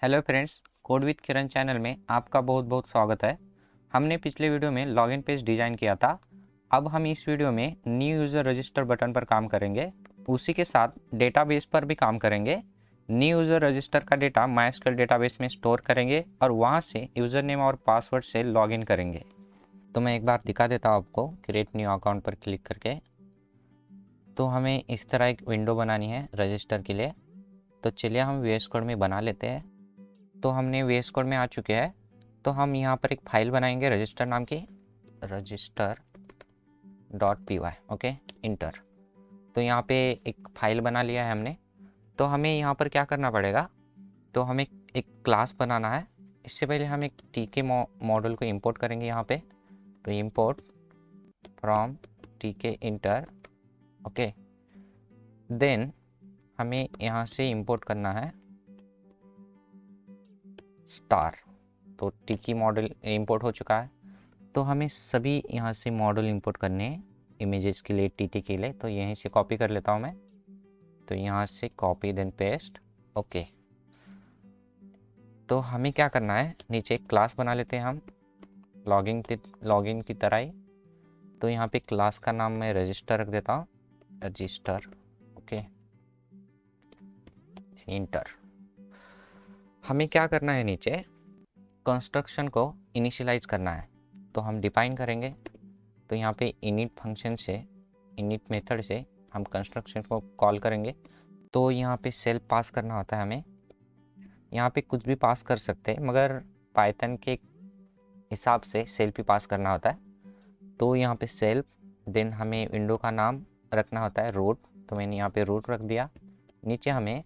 Hello friends, code with Kiran channel में आपका बहुत बहुत स्वागत है। हमने पिछले वीडियो में लॉगिन पेज डिज़ाइन किया था। अब हम इस वीडियो में न्यू यूज़र रजिस्टर बटन पर काम करेंगे। उसी के साथ डेटाबेस पर भी काम करेंगे। न्यू यूज़र रजिस्टर का डेटा माइस्क्यूएल डेटाबेस में स्टोर करेंगे और वहाँ से यूज़र नेम और पासवर्ड से लॉगिन करेंगे। तो मैं एक बार दिखा देता हूँ आपको। क्रिएट न्यू अकाउंट पर क्लिक करके तो हमें इस तरह एक विंडो बनानी है रजिस्टर के लिए। तो चलिए हम वीएस कोड में बना लेते हैं। तो हमने वीएस कोड में आ चुके हैं। तो हम यहाँ पर एक फाइल बनाएंगे रजिस्टर नाम की, register.py। Okay, inter. तो यहाँ पे एक फाइल बना लिया है हमने। तो हमें यहाँ पर क्या करना पड़ेगा, तो हमें एक क्लास बनाना है। इससे पहले हम एक टीके मॉडल को इंपोर्ट करेंगे यहाँ पे। तो इंपोर्ट फ्रॉम टीके इंटर। ओके, देन हमें यहाँ से इंपोर्ट करना है स्टार। तो टिकी मॉडल इंपोर्ट हो चुका है। तो हमें सभी यहाँ से मॉडल इंपोर्ट करने हैं इमेजेस के लिए, टीटी के लिए। तो यहीं से कॉपी कर लेता हूँ मैं। तो यहाँ से कॉपी देन पेस्ट। ओके, तो हमें क्या करना है, नीचे एक क्लास बना लेते हैं हम लॉगिन की तरह ही। तो यहाँ पे क्लास का नाम मैं रजिस्टर रख देता हूँ, रजिस्टर। Okay, inter. हमें क्या करना है, नीचे कंस्ट्रक्शन को इनिशियलाइज करना है। तो हम डिफाइन करेंगे। तो यहाँ पे इनिट फंक्शन से, इनिट मेथड से हम कंस्ट्रक्शन को कॉल करेंगे। तो यहाँ पे सेल्फ पास करना होता है हमें। यहाँ पे कुछ भी पास कर सकते हैं, मगर पाइथन के हिसाब से सेल्फ ही पास करना होता है। तो यहाँ पे सेल्फ, देन हमें विंडो का नाम रखना होता है रूट। तो मैंने यहाँ पे रूट रख दिया। नीचे हमें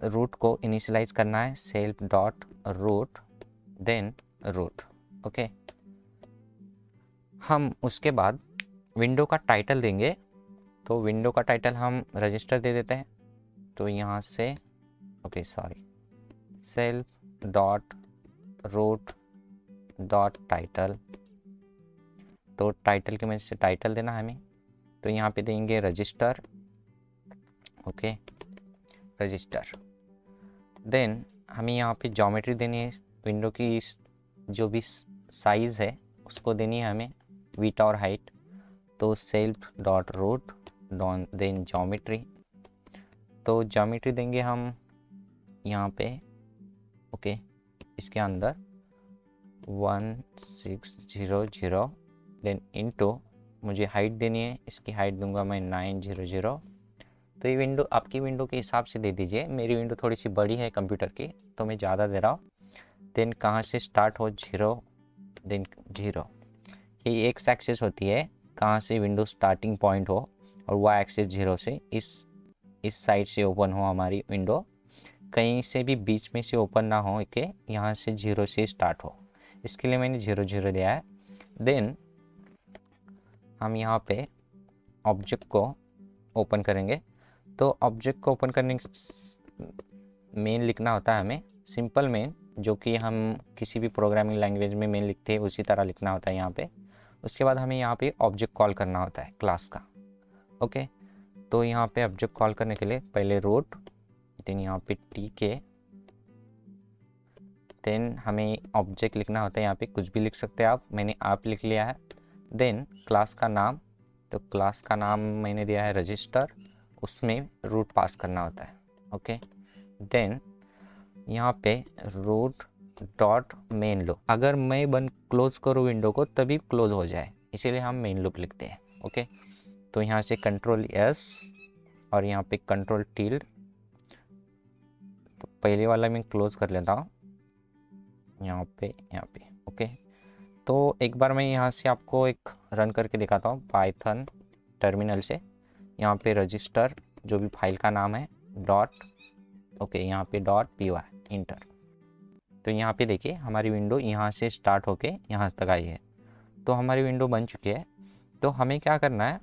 रूट को इनिशियलाइज करना है, self dot root then root. Okay, हम उसके बाद विंडो का टाइटल देंगे। तो विंडो का टाइटल हम रजिस्टर दे देते हैं। तो यहाँ से okay sorry, self dot root dot title. तो टाइटल की वजह से टाइटल देना है हमें। तो यहाँ पे देंगे रजिस्टर। Okay, register. देन हमें यहाँ पे ज्योमेट्री देनी है विंडो की, जो भी साइज़ है उसको देनी है हमें, विड्थ और हाइट। तो self dot root then geometry. तो ज्योमेट्री देंगे हम यहाँ पे। ओके, इसके अंदर 1600 देन इनटू, मुझे हाइट देनी है, इसकी हाइट दूंगा मैं 900। तो ये विंडो आपकी विंडो के हिसाब से दे दीजिए। मेरी विंडो थोड़ी सी बड़ी है कंप्यूटर की, तो मैं ज़्यादा दे रहा हूँ। देन कहाँ से स्टार्ट हो, 0 देन 0। ये एक्स एक्सिस होती है, कहाँ से विंडो स्टार्टिंग पॉइंट हो, और वाई एक्सिस 0 से इस साइड से ओपन हो हमारी विंडो। कहीं से भी बीच में से ओपन ना हो के, यहाँ से 0 से स्टार्ट हो। इसके लिए मैंने 0 0 दिया है। देन हम यहाँ पे ऑब्जेक्ट को ओपन करेंगे। तो ऑब्जेक्ट को ओपन करने मेन लिखना होता है हमें, सिंपल मेन, जो कि हम किसी भी प्रोग्रामिंग लैंग्वेज में मेन लिखते हैं उसी तरह लिखना होता है यहाँ पे। उसके बाद हमें यहाँ पे ऑब्जेक्ट कॉल करना होता है क्लास का। ओके, तो यहाँ पे ऑब्जेक्ट कॉल करने के लिए पहले रूट, देन यहाँ पे टीके, देन हमें ऑब्जेक्ट लिखना होता है। यहाँ पे कुछ भी लिख सकते हैं आप, मैंने आप लिख लिया है। देन क्लास का नाम, तो क्लास का नाम मैंने दिया है रजिस्टर, उसमें रूट पास करना होता है। ओके, देन यहाँ पे रूट डॉट मेन लूप, अगर मैं बंद क्लोज करूँ विंडो को तभी क्लोज हो जाए, इसीलिए हम मेन लूप लिखते हैं। ओके, तो यहाँ से कंट्रोल एस और यहाँ पे कंट्रोल टिल्ड। तो पहले वाला मैं क्लोज कर लेता हूँ यहाँ पे। ओके, तो एक बार मैं यहाँ से आपको एक रन करके दिखाता हूँ पाइथन टर्मिनल से। यहाँ पे रजिस्टर जो भी फाइल का नाम है डॉट, ओके, यहाँ पे डॉट पी वाई, इंटर। तो यहाँ पे देखिए हमारी विंडो यहाँ से स्टार्ट होके यहाँ तक आई है। तो हमारी विंडो बन चुकी है। तो हमें क्या करना है,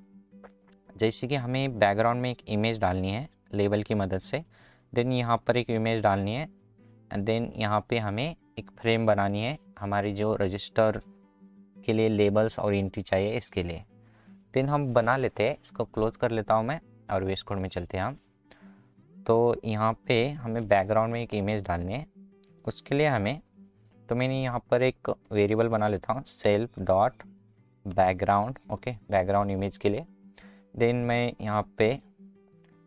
जैसे कि हमें बैकग्राउंड में एक इमेज डालनी है लेबल की मदद से। देन यहाँ पर एक इमेज डालनी है। एंड देन यहाँ पे हमें एक फ्रेम बनानी है हमारी जो रजिस्टर के लिए लेबल्स और एंट्री चाहिए इसके लिए। देन हम बना लेते हैं, इसको क्लोज कर लेता हूँ मैं और वेस्ट कोड में चलते हैं हम। तो यहाँ पे हमें बैकग्राउंड में एक इमेज डालनी है। उसके लिए हमें, तो मैंने यहाँ पर एक वेरिएबल बना लेता हूँ self dot background, okay, background image के लिए। देन मैं यहाँ पे,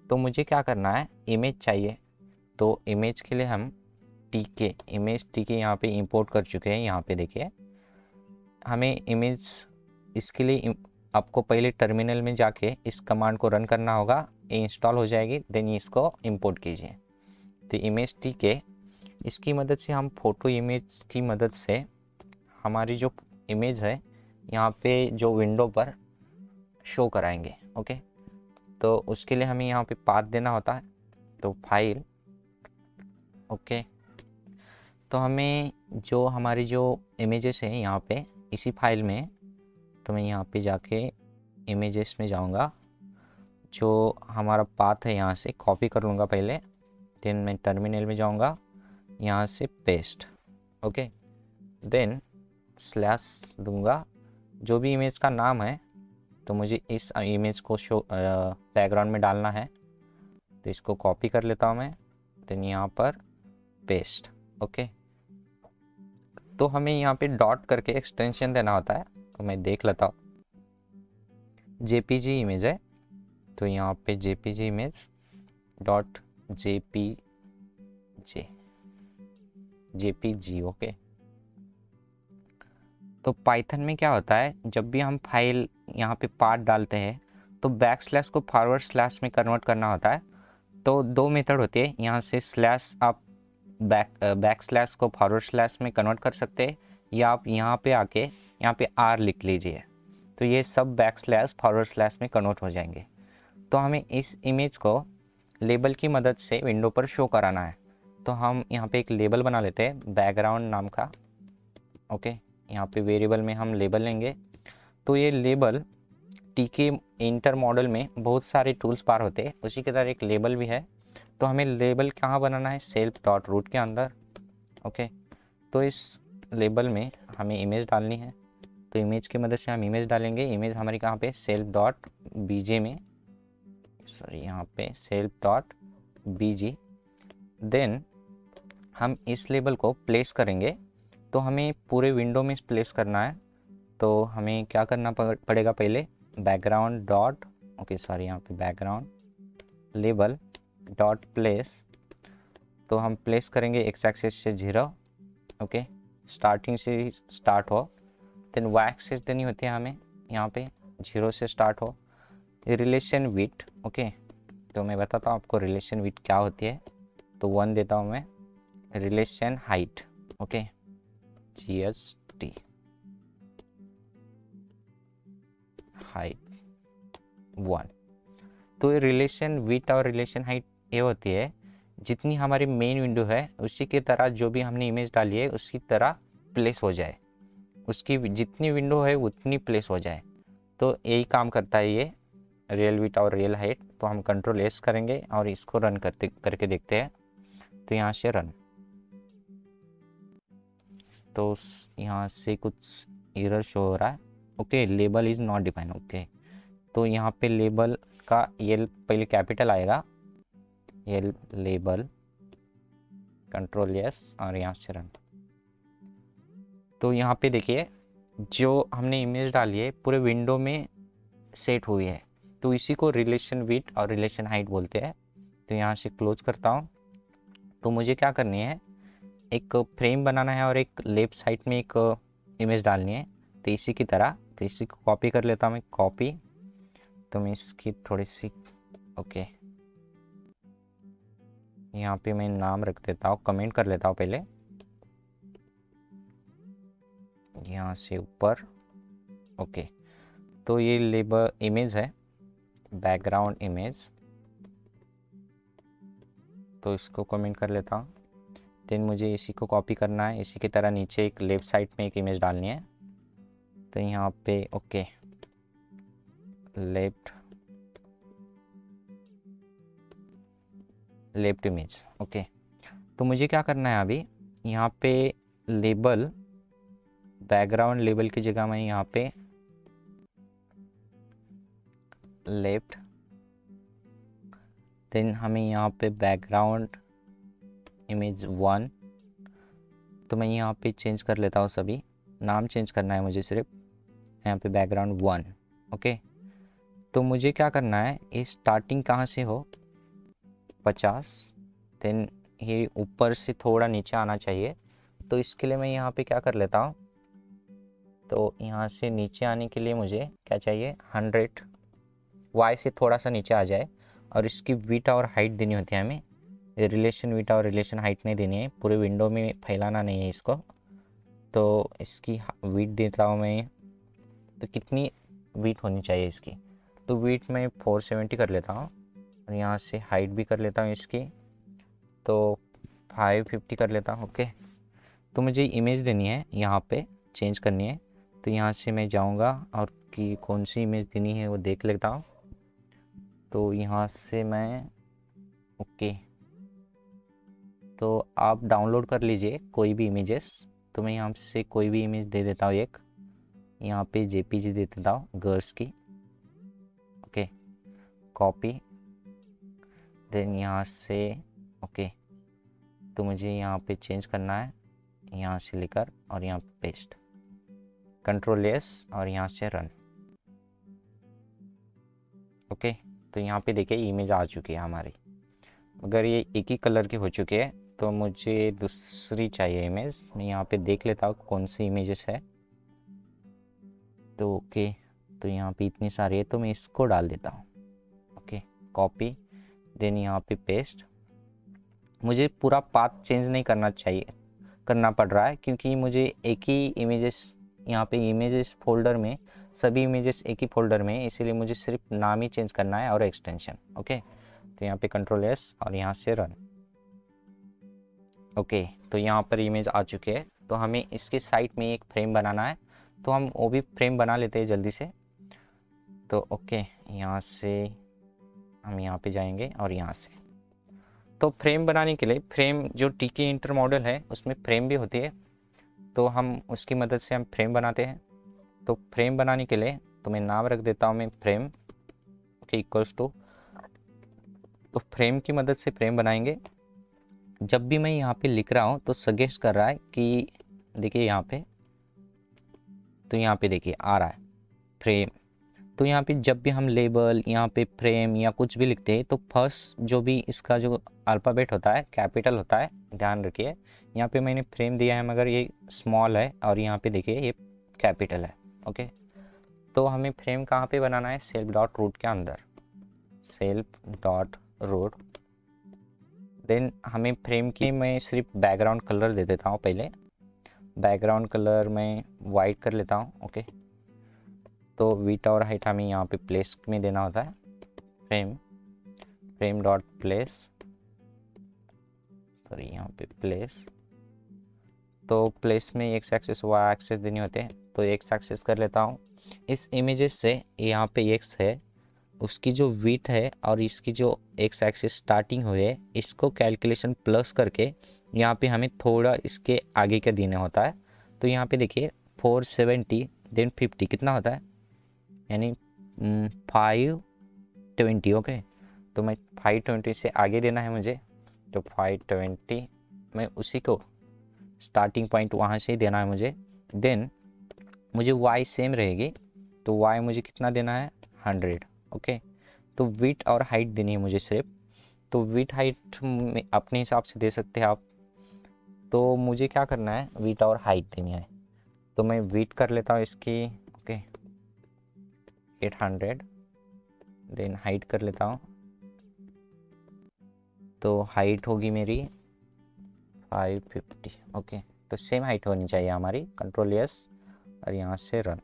तो मुझे क्या करना है, इमेज चाहिए, तो इमेज के लिए हम टीके, इमेज टीके यहाँ पे इंपोर्ट कर चुके हैं। यहाँ पे देखिए हमें इमेज, इसके लिए आपको पहले टर्मिनल में जाके इस कमांड को रन करना होगा, ये इंस्टॉल हो जाएगी, देन इसको इंपोर्ट कीजिए। तो इमेज टीके, इसकी मदद से हम फोटो इमेज की मदद से हमारी जो इमेज है यहाँ पे जो विंडो पर शो कराएंगे, ओके। तो उसके लिए हमें यहाँ पे पाथ देना होता है, तो फाइल, ओके। तो हमें जो हमारी जो इमेजेस हैं यहाँ पे इसी फाइल में, तो मैं यहाँ पे जाके इमेजेस में जाऊँगा, जो हमारा पाथ है यहाँ से कॉपी कर लूँगा पहले, देन मैं टर्मिनल में जाऊँगा, यहाँ से पेस्ट, ओके, देन स्लैश दूंगा जो भी इमेज का नाम है। तो मुझे इस इमेज को शो बैकग्राउंड में डालना है, तो इसको कॉपी कर लेता हूँ मैं, देन यहाँ पर पेस्ट, ओके। तो हमें यहाँ पे डॉट करके एक्सटेंशन देना होता है, तो मैं देख लेता हूँ। जेपीजी इमेज है, तो यहाँ पे JPG image dot JPG, okay. तो पाइथन में क्या होता है, जब भी हम फाइल यहाँ पे पाथ डालते हैं तो बैक स्लैश को फॉरवर्ड स्लैश में कन्वर्ट करना होता है। तो दो मेथड होती है, यहाँ से स्लैश आप बैक स्लैश को फॉरवर्ड स्लैश में कन्वर्ट कर सकते हैं, या आप यहाँ पे आके यहाँ पे आर लिख लीजिए, तो ये सब बैक स्लैश फॉरवर्ड स्लैश में कन्वर्ट हो जाएंगे। तो हमें इस इमेज को लेबल की मदद से विंडो पर शो कराना है। तो हम यहाँ पे एक लेबल बना लेते हैं बैकग्राउंड नाम का, ओके। यहाँ पे वेरिएबल में हम लेबल लेंगे। तो ये लेबल टीके इंटर मॉडल में बहुत सारे टूल्स पार होते हैं, उसी के तरह एक लेबल भी है। तो हमें लेबल कहाँ बनाना है, सेल्फ डॉट रूट के अंदर, ओके। तो इस लेबल में हमें इमेज डालनी है, तो इमेज की मदद से हम इमेज डालेंगे। इमेज हमारी कहाँ पे, सेल्फ डॉट बीजे में, सॉरी यहाँ पे सेल्फ डॉट बीजी। देन हम इस लेबल को प्लेस करेंगे, तो हमें पूरे विंडो में प्लेस करना है। तो हमें क्या करना पड़ेगा, पहले बैकग्राउंड डॉट, ओके सॉरी यहाँ पे बैकग्राउंड लेबल डॉट प्लेस, तो हम प्लेस करेंगे एक्स एक्सिस से 0, ओके, स्टार्टिंग से स्टार्ट हो। देन वाई एक्सिस देनी होती है हमें, यहाँ पे 0 से स्टार्ट हो। रिलेशन विथ, ओके, तो मैं बताता हूँ आपको रिलेशन विथ क्या होती है, तो 1 देता हूँ मैं। Relation height, okay, GST height 1। तो ये रिलेशन विथ और रिलेशन हाइट ये होती है, जितनी हमारी मेन विंडो है उसी की तरह जो भी हमने इमेज डाली है उसकी तरह प्लेस हो जाए, उसकी जितनी विंडो है उतनी प्लेस हो जाए। तो यही काम करता है ये रियल विथ और रियल हाइट। तो हम कंट्रोल एस करेंगे और इसको रन करके देखते हैं। तो यहाँ से रन, तो यहाँ से कुछ एरर शो हो रहा है, okay, label is not define, okay. तो यहाँ पे लेबल का ये पहले कैपिटल आएगा, ये लेबल, कंट्रोल एस और यहाँ से रन। तो यहाँ पे देखिए जो हमने इमेज डाली है पूरे विंडो में सेट हुई है, तो इसी को रिलेशन विथ और रिलेशन हाइट बोलते हैं। तो यहाँ से क्लोज करता हूँ। तो मुझे क्या करनी है, एक फ्रेम बनाना है और एक लेफ्ट साइड में एक इमेज डालनी है, तो इसी की तरह। तो इसी को कॉपी कर लेता हूँ मैं, कॉपी, तो मैं इसकी थोड़ी सी, ओके, यहाँ पे मैं नाम रख देता हूँ, कमेंट कर लेता हूँ पहले, यहाँ से ऊपर, ओके। तो ये लेबल इमेज है, बैकग्राउंड इमेज, तो इसको कमेंट कर लेता हूँ। देन मुझे इसी को कॉपी करना है, इसी की तरह नीचे एक लेफ्ट साइड में एक इमेज डालनी है। तो यहाँ पे ओके, लेफ्ट इमेज, ओके। तो मुझे क्या करना है अभी, यहाँ पे लेबल, बैकग्राउंड लेबल की जगह मैं यहाँ पे लेफ्ट देन हमें यहाँ पे बैकग्राउंड इमेज 1, तो मैं यहाँ पे चेंज कर लेता हूँ, सभी नाम चेंज करना है मुझे सिर्फ, यहाँ पे बैकग्राउंड 1। ओके, तो मुझे क्या करना है, ये स्टार्टिंग कहाँ से हो 50, देन ये ऊपर से थोड़ा नीचे आना चाहिए। तो इसके लिए मैं यहाँ पे क्या कर लेता हूँ, तो यहाँ से नीचे आने के लिए मुझे क्या चाहिए 100, वाई से थोड़ा सा नीचे आ जाए, और इसकी विड्थ और हाइट देनी होती है हमें। रिलेशन विड्थ और रिलेशन हाइट नहीं देनी है, पूरे विंडो में फैलाना नहीं है इसको। तो इसकी विड्थ देता हूँ मैं, तो कितनी विड्थ होनी चाहिए इसकी, तो विड्थ मैं 470 कर लेता हूँ, और यहाँ से हाइट भी कर लेता हूँ इसकी, तो 550 कर लेता हूँ। ओके, तो मुझे इमेज देनी है, यहाँ पे चेंज करनी है, तो यहाँ से मैं जाऊँगा और कि कौन सी इमेज देनी है वो देख लेता हूँ। तो यहाँ से मैं, ओके, तो आप डाउनलोड कर लीजिए कोई भी इमेजेस। तो मैं यहाँ से कोई भी इमेज दे देता हूँ, एक यहाँ पे जेपीजी दे देता हूँ गर्ल्स की। ओके, कॉपी, देन यहाँ से, ओके, तो मुझे यहाँ पे चेंज करना है, यहाँ से लेकर और यहाँ पे पेस्ट, कंट्रोल एस और यहाँ से रन। ओके, तो यहाँ पे देखिए इमेज आ चुकी है हमारी। अगर ये एक ही कलर की हो चुकी है तो मुझे दूसरी चाहिए इमेज। मैं यहाँ पे देख लेता हूँ कौन सी इमेजेस है। तो ओके, तो यहाँ पे इतनी सारी है, तो मैं इसको डाल देता हूँ। ओके, कॉपी, देन यहाँ पे पेस्ट। मुझे पूरा पाथ चेंज नहीं करना पड़ रहा है, क्योंकि मुझे एक ही इमेजेस, यहाँ पे इमेजेस फोल्डर में सभी इमेजेस एक ही फोल्डर में, इसीलिए मुझे सिर्फ नाम ही चेंज करना है और एक्सटेंशन। ओके, तो यहाँ पे कंट्रोल एस और यहाँ से रन। ओके, तो यहाँ पर इमेज आ चुकी है। तो हमें इसके साइड में एक फ्रेम बनाना है, तो हम वो भी फ्रेम बना लेते हैं जल्दी से। तो ओके, यहाँ से हम यहाँ पे जाएंगे और यहाँ से, तो फ्रेम बनाने के लिए, फ्रेम जो टीके इंटर मॉडल है उसमें फ्रेम भी होती है, तो हम उसकी मदद से हम फ्रेम बनाते हैं। तो फ्रेम बनाने के लिए तो मैं नाम रख देता हूँ मैं फ्रेम, ओके, इक्वल्स टू, तो फ्रेम की मदद से फ्रेम बनाएंगे। जब भी मैं यहाँ पे लिख रहा हूँ तो सजेस्ट कर रहा है कि देखिए यहाँ पे, तो यहाँ पे देखिए आ रहा है फ्रेम। तो यहाँ पे जब भी हम लेबल, यहाँ पे फ्रेम या कुछ भी लिखते हैं, तो फर्स्ट जो भी इसका जो अल्फ़ाबेट होता है कैपिटल होता है, ध्यान रखिए। यहाँ पे मैंने फ्रेम दिया है मगर ये स्मॉल है, और यहाँ पे देखिए ये कैपिटल है। ओके, तो हमें फ्रेम कहाँ पे बनाना है, सेल्फ डॉट रूट के अंदर, सेल्फ डॉट रूट। देन हमें फ्रेम की मैं सिर्फ बैकग्राउंड कलर दे देता हूँ पहले, बैकग्राउंड कलर मैं वाइट कर लेता हूँ। ओके, तो विड्थ और हाइट हमें यहाँ पे प्लेस में देना होता है, फ्रेम डॉट प्लेस, सॉरी यहाँ पे प्लेस। तो प्लेस में एक्स एक्सेस वाई एक्सेस देने होते हैं, तो एक्स एक्सेस कर लेता हूँ। इस इमेजेस से यहाँ पे एक्स है, उसकी जो विड्थ है और इसकी जो एक्स एक्सिस स्टार्टिंग हुई है, इसको कैलकुलेशन प्लस करके यहाँ पे हमें थोड़ा इसके आगे का देना होता है। तो यहाँ पे देखिए 470 देन 50 कितना होता है, यानी 520। ओके, तो मैं 520 से आगे देना है मुझे, तो 520 मैं उसी को स्टार्टिंग पॉइंट वहाँ से ही देना है मुझे। देन मुझे y सेम रहेगी, तो y मुझे कितना देना है 100। ओके, तो विड्थ और हाइट देनी है मुझे सिर्फ, तो विड्थ हाइट में अपने हिसाब से दे सकते हैं आप। तो मुझे क्या करना है, विड्थ और हाइट देनी है, तो मैं विड्थ कर लेता हूँ इसकी, ओके 800, देन हाइट कर लेता हूँ, तो हाइट होगी मेरी 550। ओके, तो सेम हाइट होनी चाहिए हमारी, कंट्रोल एस और यहाँ से रन।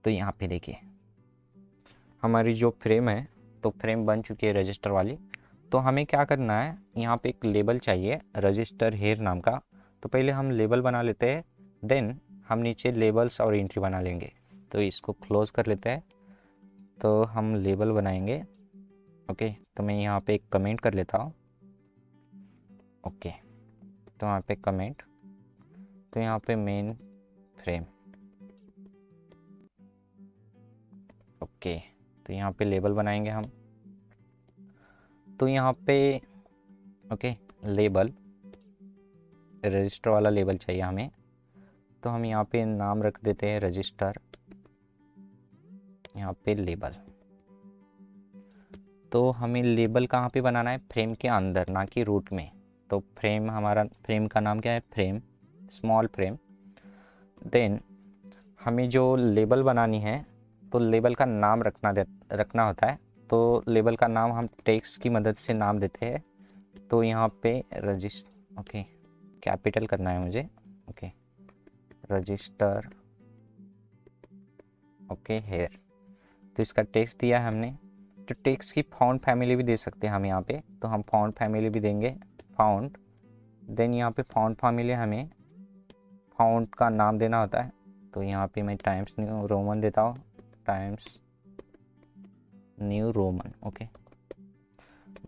तो यहाँ पे देखिए हमारी जो फ्रेम है, तो फ्रेम बन चुकी है रजिस्टर वाली। तो हमें क्या करना है, यहाँ पे एक लेबल चाहिए रजिस्टर हेयर नाम का, तो पहले हम लेबल बना लेते हैं, देन हम नीचे लेबल्स और एंट्री बना लेंगे। तो इसको क्लोज कर लेते हैं, तो हम लेबल बनाएंगे। ओके, तो मैं यहाँ पे एक कमेंट कर लेता हूँ। ओके, तो यहाँ पे कमेंट, तो यहाँ पे मेन फ्रेम। ओके, तो यहाँ पे लेबल बनाएंगे हम, तो यहाँ पे ओके लेबल, रजिस्टर वाला लेबल चाहिए हमें, तो हम यहाँ पे नाम रख देते हैं रजिस्टर, यहाँ पे लेबल। तो हमें लेबल कहाँ पे बनाना है, फ्रेम के अंदर, ना कि रूट में। तो फ्रेम, हमारा फ्रेम का नाम क्या है, फ्रेम, स्मॉल फ्रेम। देन हमें जो लेबल बनानी है, तो लेबल का नाम रखना होता है। तो लेबल का नाम हम टेक्स्ट की मदद से नाम देते हैं। तो यहाँ पे ओके कैपिटल करना है मुझे, ओके रजिस्टर, ओके हेयर। तो इसका टेक्स्ट दिया है हमने। तो टेक्स्ट की फॉन्ट फैमिली भी दे सकते हैं हम यहाँ पे, तो हम फॉन्ट फैमिली भी देंगे, फॉन्ट। देन यहाँ पे फॉन्ट फैमिली हमें फॉन्ट का नाम देना होता है। तो यहाँ पे मैं टाइम्स न्यू रोमन देता हूँ, Times New Roman, okay.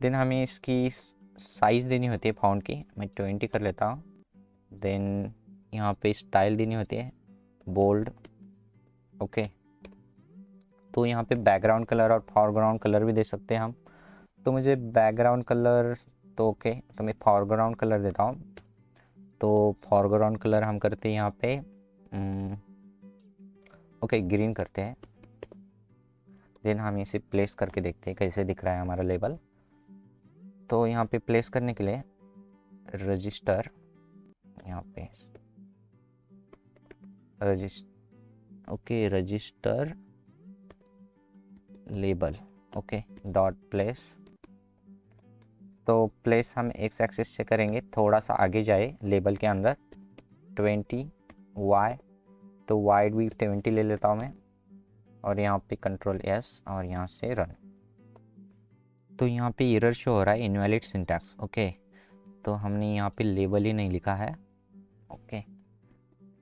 Then हमें इसकी साइज़ देनी होती है फॉन्ट की, मैं 20 कर लेता हूँ। देन यहाँ पे स्टाइल देनी होती है, बोल्ड, ओके। तो यहाँ पे बैकग्राउंड कलर और फॉरग्राउंड कलर भी दे सकते हैं हम। तो मुझे बैकग्राउंड कलर, तो ओके, तो मैं फॉरग्राउंड कलर देता हूँ। तो फॉरग्राउंड कलर हम करते हैं यहाँ पे ओके ग्रीन करते हैं। देन हम इसे प्लेस करके देखते हैं कैसे दिख रहा है हमारा लेबल। तो यहाँ पे प्लेस करने के लिए रजिस्टर, यहाँ पे register label, okay dot place. तो प्लेस हम एक्स एक्सिस से करेंगे, थोड़ा सा आगे जाए लेबल के अंदर, 20 वाई, तो वाइड भी 20 ले लेता हूँ मैं। और यहाँ पे कंट्रोल एस और यहाँ से रन। तो यहाँ पे एरर शो हो रहा है, इनवैलिड सिंटैक्स, ओके। तो हमने यहाँ पे लेबल ही नहीं लिखा है, okay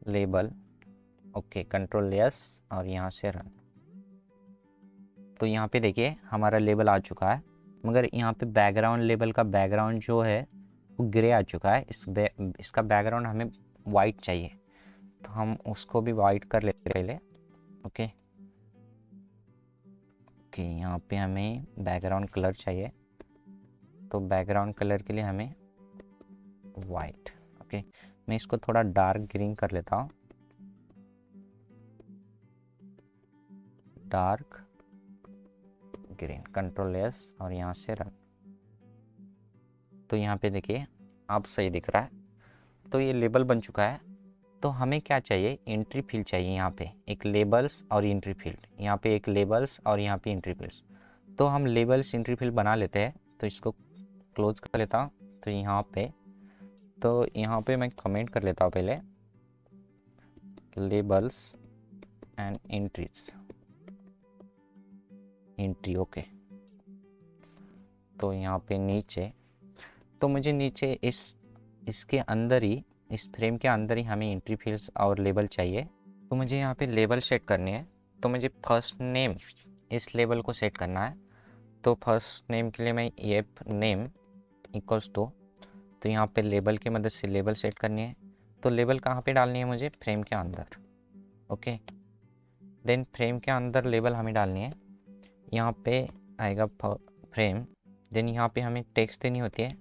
label, okay control S और यहाँ से रन। तो यहाँ पे देखिए हमारा लेबल आ चुका है, मगर यहाँ पे बैकग्राउंड, लेबल का बैकग्राउंड जो है वो ग्रे आ चुका है। इसका बैकग्राउंड हमें वाइट चाहिए, तो हम उसको भी वाइट कर लेते हैं पहले, ओके। ओके यहाँ पे हमें बैकग्राउंड कलर चाहिए, तो बैकग्राउंड कलर के लिए हमें वाइट, ओके। मैं इसको थोड़ा डार्क ग्रीन कर लेता हूँ, डार्क ग्रीन, कंट्रोल एस और यहाँ से रन। तो यहाँ पे देखिए आप सही दिख रहा है। तो ये लेबल बन चुका है। तो हमें क्या चाहिए, एंट्री फील्ड चाहिए। यहाँ पे एक लेबल्स और एंट्री फील्ड, यहाँ पे एक लेबल्स और यहाँ पे एंट्री फील्ड्स। तो हम लेबल्स एंट्री फील्ड बना लेते हैं। तो इसको क्लोज कर लेता हूँ। तो यहाँ पे मैं कमेंट कर लेता हूँ पहले, लेबल्स एंड एंट्री, ओके। तो यहाँ पे नीचे, तो मुझे नीचे इसके अंदर ही, इस फ्रेम के अंदर ही हमें एंट्री फील्ड्स और लेबल चाहिए। तो मुझे यहाँ पे लेबल सेट करनी है। तो मुझे फर्स्ट नेम, इस लेबल को सेट करना है। तो फर्स्ट नेम के लिए मैं ये नेम इक्वल्स टू, तो यहाँ पे लेबल की मदद से लेबल सेट करनी है। तो लेबल कहाँ पे डालनी है मुझे, फ्रेम के अंदर, ओके। देन फ्रेम के अंदर लेबल हमें डालनी है, यहाँ पे आएगा फ्रेम। देन यहाँ पे हमें टेक्स्ट देनी होती है।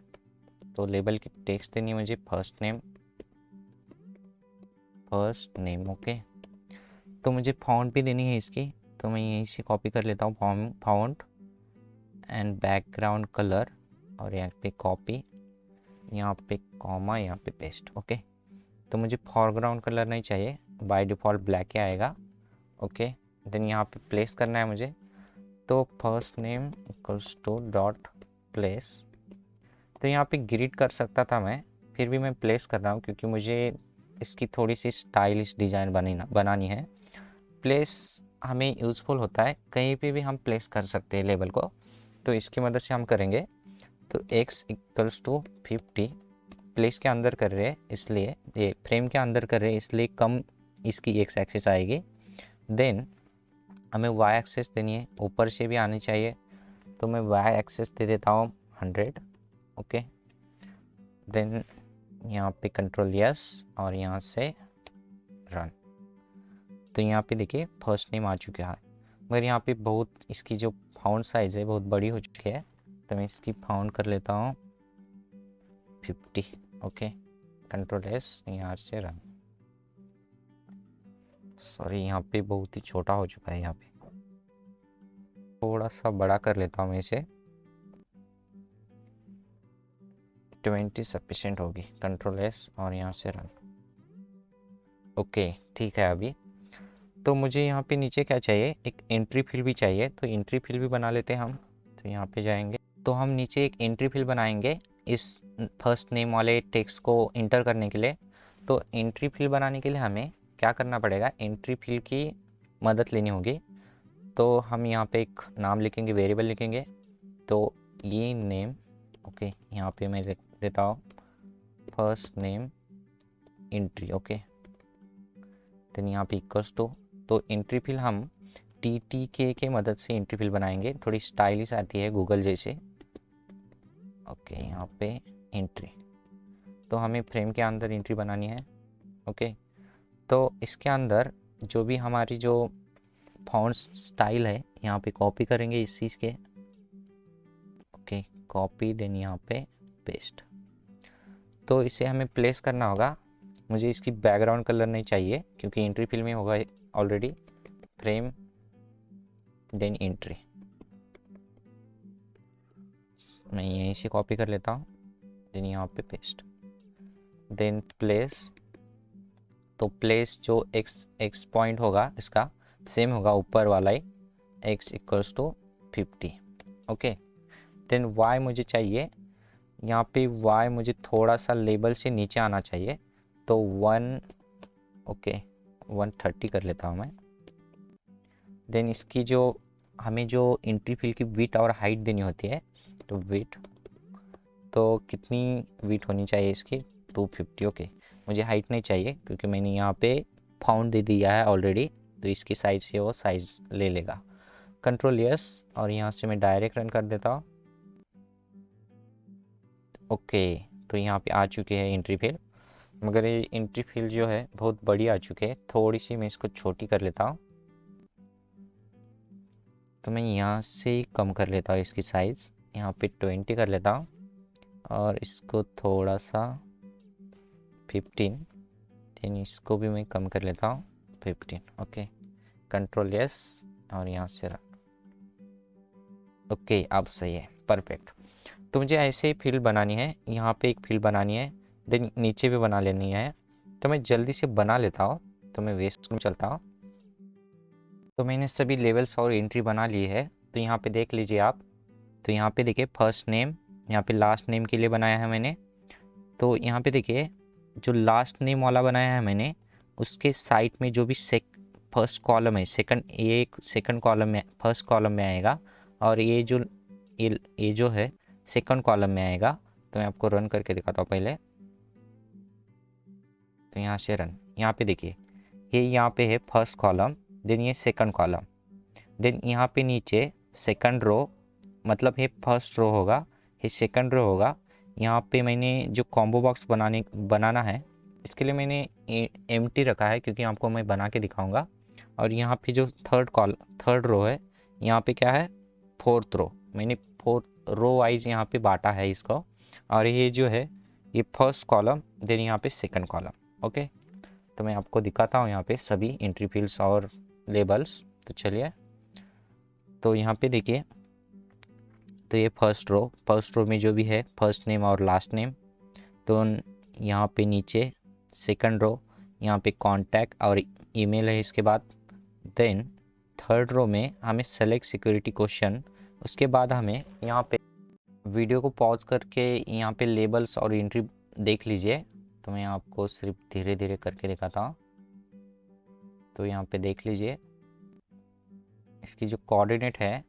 तो लेबल की टेक्स्ट देनी है मुझे फर्स्ट नेम, ओके। तो मुझे फॉन्ट भी देनी है इसकी, तो मैं यहीं से कॉपी कर लेता हूँ फॉन्ट एंड बैकग्राउंड कलर, और यहाँ पे कॉपी, यहाँ पे कॉमा, यहाँ पे पेस्ट, ओके। तो मुझे फॉरग्राउंड कलर नहीं चाहिए, बाय डिफ़ॉल्ट ब्लैक ही आएगा, ओके। देन यहाँ पे प्लेस करना है मुझे। तो first name equals to dot place. तो यहाँ पे ग्रिड कर सकता था मैं, फिर भी मैं प्लेस कर रहा हूँ क्योंकि मुझे इसकी थोड़ी सी स्टाइलिश डिज़ाइन बनानी है। प्लेस हमें यूज़फुल होता है, कहीं पे भी हम प्लेस कर सकते हैं लेबल को, तो इसकी मदद से हम करेंगे। तो x इक्वल्स टू 50, प्लेस के अंदर कर रहे हैं इसलिए, ये फ्रेम के अंदर कर रहे हैं इसलिए कम इसकी x एक्सिस आएगी। देन हमें y एक्सिस देनी है, ऊपर से भी आनी चाहिए। तो मैं y एक्सिस दे देता हूँ 100, ओके। देन यहाँ पे कंट्रोल यस और यहाँ से रन। तो यहाँ पे देखिए फर्स्ट नेम आ चुका है, मगर यहाँ पे बहुत इसकी जो फाउंट साइज़ है बहुत बड़ी हो चुकी है, तो मैं इसकी फाउंड कर लेता हूँ 50। ओके, कंट्रोल एस, यहाँ से रन। सॉरी, यहाँ पे बहुत ही छोटा हो चुका है, यहाँ पे थोड़ा सा बड़ा कर लेता हूँ मैं इसे। 20 सफिशिएंट होगी, कंट्रोल एस और यहाँ से रन। ओके, ठीक है। अभी तो मुझे यहाँ पे नीचे क्या चाहिए, एक एंट्री फिल भी चाहिए, तो एंट्री फिल भी बना लेते हैं हम। तो यहाँ पे जाएंगे तो हम नीचे एक एंट्री फिल बनाएंगे इस फर्स्ट नेम वाले टेक्स्ट को इंटर करने के लिए। तो एंट्री फिल बनाने के लिए हमें क्या करना पड़ेगा, एंट्री फिल की मदद लेनी होगी। तो हम यहाँ पे एक नाम लिखेंगे, वेरिएबल लिखेंगे। तो ये नेम, ओके, यहाँ पे मैं लिख देता हूँ first name entry. Okay, then यहाँ पे इक्वल्स टू, तो एंट्री फिल हम TTK के मदद से एंट्री फिल बनाएंगे, थोड़ी स्टाइलिश आती है गूगल जैसे। ओके, यहाँ पे एंट्री, तो हमें फ्रेम के अंदर एंट्री बनानी है। ओके, तो इसके अंदर जो भी हमारी जो फॉन्ट स्टाइल है यहाँ पे कॉपी करेंगे इस चीज़ के। ओके, कॉपी, देन यहाँ पे पेस्ट। तो इसे हमें प्लेस करना होगा। मुझे इसकी बैकग्राउंड कलर नहीं चाहिए क्योंकि एंट्री फिल में होगा ऑलरेडी। फ्रेम, देन एंट्री, मैं यहीं से कॉपी कर लेता हूँ, देन यहाँ पे पेस्ट, देन प्लेस। तो प्लेस जो एक्स पॉइंट होगा इसका सेम होगा ऊपर वाला ही, x equals to 50। Okay, then y मुझे चाहिए, यहाँ पे y मुझे थोड़ा सा लेबल से नीचे आना चाहिए, तो 130 कर लेता हूँ मैं। देन इसकी जो हमें जो एंट्री फिल की विड्थ और हाइट देनी होती है, तो विड्थ, तो कितनी विड्थ होनी चाहिए इसकी, 250। ओके, मुझे हाइट नहीं चाहिए क्योंकि मैंने यहाँ पे फाउंड दे दिया है ऑलरेडी, तो इसकी साइज से वो साइज ले लेगा। कंट्रोल यस, और यहाँ से मैं डायरेक्ट रन कर देता हूँ। ओके, तो यहाँ पे आ चुके हैं एंट्री फिल, मगर ये एंट्री फिल जो है बहुत बड़ी आ चुके हैं, थोड़ी सी मैं इसको छोटी कर लेता हूँ। तो मैं यहाँ से कम कर लेता हूँ इसकी साइज़, यहाँ पे 20 कर लेता हूँ, और इसको थोड़ा सा 15, देन इसको भी मैं कम कर लेता हूँ 15। ओके, कंट्रोल यस, और यहाँ से रन। ओके, अब सही है, परफेक्ट। तो मुझे ऐसे ही फील्ड बनानी है, यहाँ पे एक फील्ड बनानी है, देन नीचे भी बना लेनी है। तो मैं जल्दी से बना लेता हूँ, तो मैं वेस्ट में चलता हूँ। तो मैंने सभी लेवल्स और एंट्री बना ली है, तो यहाँ पे देख लीजिए आप। तो यहाँ पे देखिए फर्स्ट नेम, यहाँ पे लास्ट नेम के लिए बनाया है मैंने। तो यहाँ पे देखिए जो लास्ट नेम वाला बनाया है मैंने, उसके साइड में जो भी फर्स्ट कॉलम है, ये सेकंड कॉलम में, फर्स्ट कॉलम में आएगा, और ये जो है सेकंड कॉलम में आएगा। तो मैं आपको रन करके दिखाता हूँ पहले। तो यहाँ से रन, यहाँ पे देखिए ये यहाँ पे है फर्स्ट कॉलम, देन ये सेकंड कॉलम, देन यहाँ पे नीचे सेकंड रो, मतलब ये फर्स्ट रो होगा, ये सेकंड रो होगा। यहाँ पे मैंने जो कॉम्बो बॉक्स बनाना है, इसके लिए मैंने एम्प्टी रखा है क्योंकि आपको मैं बना के दिखाऊंगा। और यहाँ पे जो थर्ड रो है, यहाँ पे क्या है, फोर्थ रो। मैंने फोर्थ रो वाइज यहाँ पे बांटा है इसको। और ये जो है ये फर्स्ट कॉलम, देन यहाँ पे सेकंड कॉलम। ओके, तो मैं आपको दिखाता हूँ यहाँ पे सभी एंट्री फील्ड्स और लेबल्स। तो चलिए, तो यहाँ पे देखिए, तो ये फर्स्ट रो में जो भी है फर्स्ट नेम और लास्ट नेम। तो यहाँ पे नीचे सेकंड रो, यहाँ पे कांटेक्ट और ईमेल है इसके बाद। देन थर्ड रो में हमें सेलेक्ट सिक्योरिटी क्वेश्चन, उसके बाद हमें यहाँ पे वीडियो को पॉज करके यहाँ पे लेबल्स और एंट्री देख लीजिए। तो मैं आपको सिर्फ धीरे धीरे करके दिखाता हूँ। तो यहाँ पे देख लीजिए इसकी जो कोऑर्डिनेट है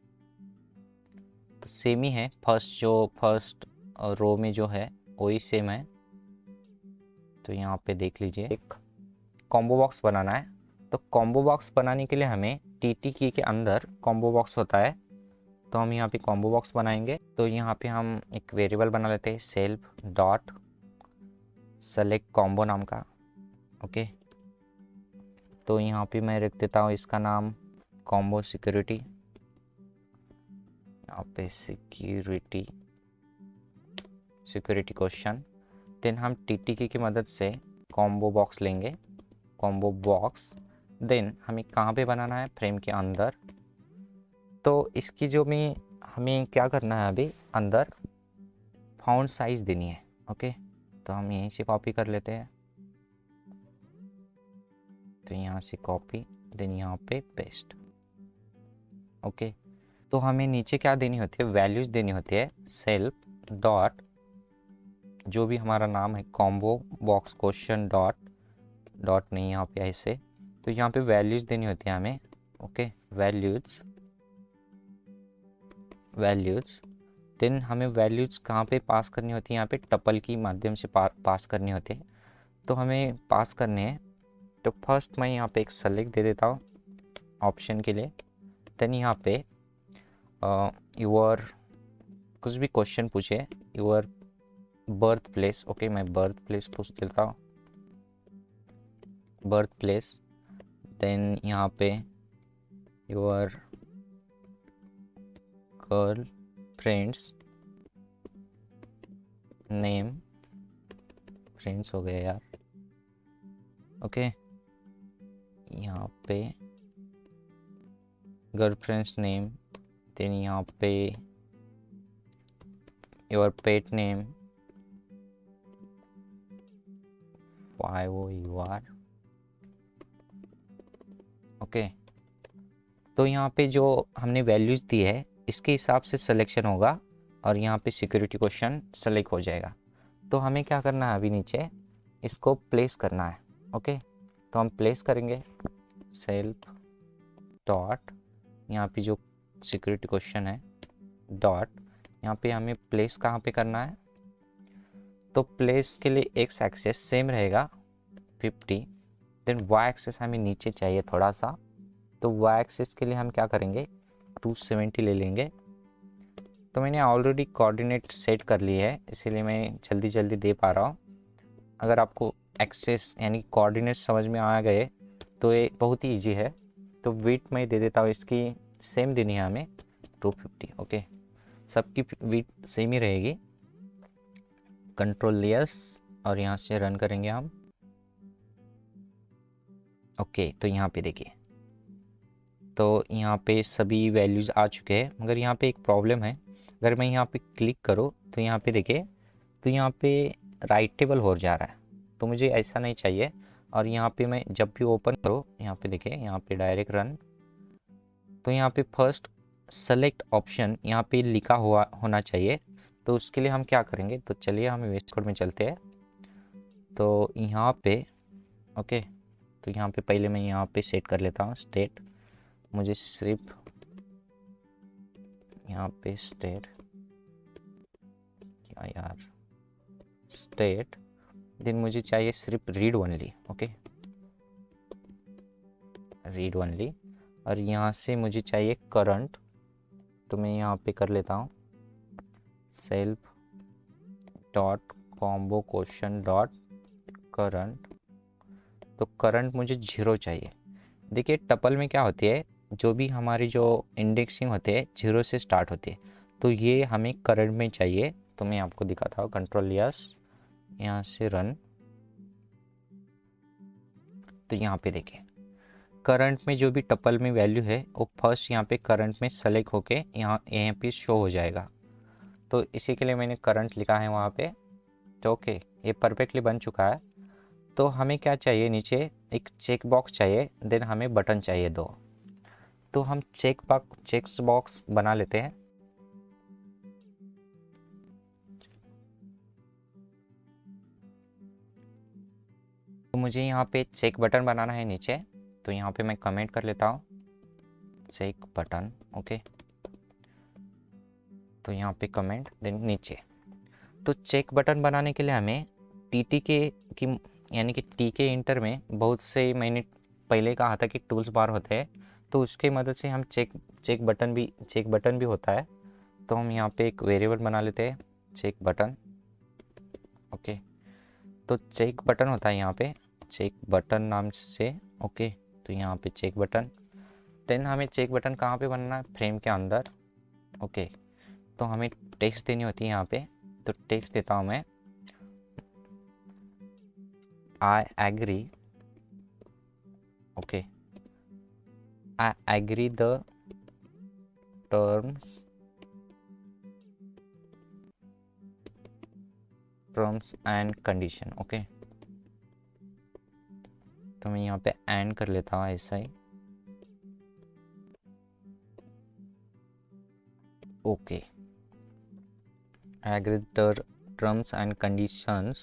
तो सेम ही है, फर्स्ट रो में जो है वही सेम है। तो यहाँ पे देख लीजिए, एक कॉम्बो बॉक्स बनाना है। तो कॉम्बो बॉक्स बनाने के लिए हमें TTK के अंदर कॉम्बो बॉक्स होता है, तो हम यहाँ पे कॉम्बो बॉक्स बनाएंगे। तो यहाँ पे हम एक वेरिएबल बना लेते हैं, सेल्फ डॉट सेलेक्ट कॉम्बो नाम का। ओके, तो यहाँ पे मैं रख देता हूँ इसका नाम कॉम्बो सिक्योरिटी। यहाँ पे सिक्योरिटी क्वेश्चन। देन हम टीटीके की मदद से कॉम्बो बॉक्स लेंगे, कॉम्बो बॉक्स। देन हमें कहाँ पे बनाना है, फ्रेम के अंदर। तो इसकी जो में हमें क्या करना है, अभी अंदर फाउंड साइज़ देनी है। ओके, तो हम यहीं से कॉपी कर लेते हैं। तो यहाँ से कॉपी, देन यहाँ पे पेस्ट। ओके, तो हमें नीचे क्या देनी होती है, वैल्यूज़ देनी होती है। सेल्फ डॉट जो भी हमारा नाम है, combo box question dot, dot नहीं यहाँ पे ऐसे, तो यहाँ पे वैल्यूज़ देनी होती है हमें। ओके, वैल्यूज़ देन हमें वैल्यूज़ कहाँ पे पास करनी होती है, यहाँ पे टपल की माध्यम से पास करनी होती है। तो हमें पास करने हैं, तो फर्स्ट मैं यहाँ पे एक सेलेक्ट दे देता हूँ ऑप्शन के लिए। देन यहाँ पे यूर कुछ भी क्वेश्चन पूछे, यूर बर्थ प्लेस। ओके, मैं बर्थ प्लेस पूछ देता हूँ, बर्थ प्लेस। देन यहाँ पे your girlfriend's name, friends हो गए यार। ओके, यहाँ पे गर्लफ्रेंड्स नेम। देन यहाँ पे योर पेट नेम, वाई वो यू आर। ओके, तो यहाँ पे जो हमने वैल्यूज़ दी है इसके हिसाब से सिलेक्शन होगा और यहाँ पे सिक्योरिटी क्वेश्चन सेलेक्ट हो जाएगा। तो हमें क्या करना है, अभी नीचे इसको प्लेस करना है। ओके, तो हम प्लेस करेंगे सेल्फ डॉट, यहाँ पे जो सिक्योरिटी क्वेश्चन है डॉट, यहाँ पे हमें प्लेस कहाँ पे करना है। तो प्लेस के लिए एक्स एक्सेस सेम रहेगा 50। देन वाई एक्सेस हमें नीचे चाहिए थोड़ा सा, तो वाई एक्सेस के लिए हम क्या करेंगे, 270 ले लेंगे। तो मैंने ऑलरेडी कोऑर्डिनेट सेट कर ली है, इसीलिए मैं जल्दी जल्दी दे पा रहा हूँ। अगर आपको एक्सेस यानी कोऑर्डिनेट समझ में आ गए तो ये बहुत ही ईजी है। तो विड्थ मैं दे देता हूँ, इसकी सेम देनी है हमें 250। ओके, सबकी विड्थ सेम ही रहेगी। कंट्रोल यस और यहाँ से रन करेंगे हम। ओके, तो यहाँ पे देखिए, तो यहाँ पे सभी वैल्यूज़ आ चुके हैं, मगर यहाँ पे एक प्रॉब्लम है। अगर मैं यहाँ पे क्लिक करूँ तो यहाँ पे देखिए, तो यहाँ पे राइटेबल हो जा रहा है, तो मुझे ऐसा नहीं चाहिए। और यहाँ पे मैं जब भी ओपन करूँ, यहाँ पे देखिए, यहाँ पे डायरेक्ट रन, तो यहाँ पे फर्स्ट सेलेक्ट ऑप्शन यहाँ पे लिखा हुआ होना चाहिए। तो उसके लिए हम क्या करेंगे, तो चलिए हम वेस्ट कोड में चलते हैं। तो यहाँ पे ओके, तो यहाँ पे पहले मैं यहाँ पे सेट कर लेता हूँ स्टेट। मुझे सिर्फ यहाँ पे स्टेट, क्या यार, स्टेट। देन मुझे चाहिए सिर्फ read only. Okay, read only. और यहाँ से मुझे चाहिए करंट, तो मैं यहाँ पे कर लेता हूँ self dot combo question dot current. तो करंट मुझे 0 चाहिए। देखिए टपल में क्या होती है, जो भी हमारी जो इंडेक्सिंग होती है 0 से स्टार्ट होती है, तो ये हमें करंट में चाहिए। तो मैं आपको दिखाता हूँ, कंट्रोल यस, यहाँ से रन। तो यहाँ पे देखिए, करंट में जो भी टपल में वैल्यू है वो फर्स्ट यहाँ पे करंट में सेलेक्ट होके यहाँ पे शो हो जाएगा। तो इसी के लिए मैंने करंट लिखा है वहाँ पे। तो ओके, ये परफेक्टली बन चुका है। तो हमें क्या चाहिए, नीचे एक चेक बॉक्स चाहिए, देन हमें बटन चाहिए 2। तो हम चेक बॉक्स बना लेते हैं। तो मुझे यहाँ पे चेक बटन बनाना है नीचे, तो यहाँ पे मैं कमेंट कर लेता हूँ चेक बटन। ओके, तो यहाँ पे कमेंट, देन नीचे। तो चेक बटन बनाने के लिए हमें टी की यानी कि टी के इंटर में बहुत से, मैंने पहले कहा था कि टूल्स बार होते हैं, तो उसके मदद से हम चेक बटन भी होता है। तो हम यहाँ पे एक वेरिएबल बना लेते हैं चेक बटन। ओके, तो चेक बटन होता है यहाँ पे चेक बटन नाम से। ओके, तो यहाँ पे चेक बटन। देन हमें चेक बटन कहाँ पे बनना है, फ्रेम के अंदर। ओके, तो हमें टेक्स्ट देनी होती है यहाँ पे। तो टेक्स्ट देता हूँ मैं I agree, okay, I agree the terms and condition, okay. तो मैं यहाँ पे एंड कर लेता हूँ ऐसा ही, okay. Agree the terms and conditions,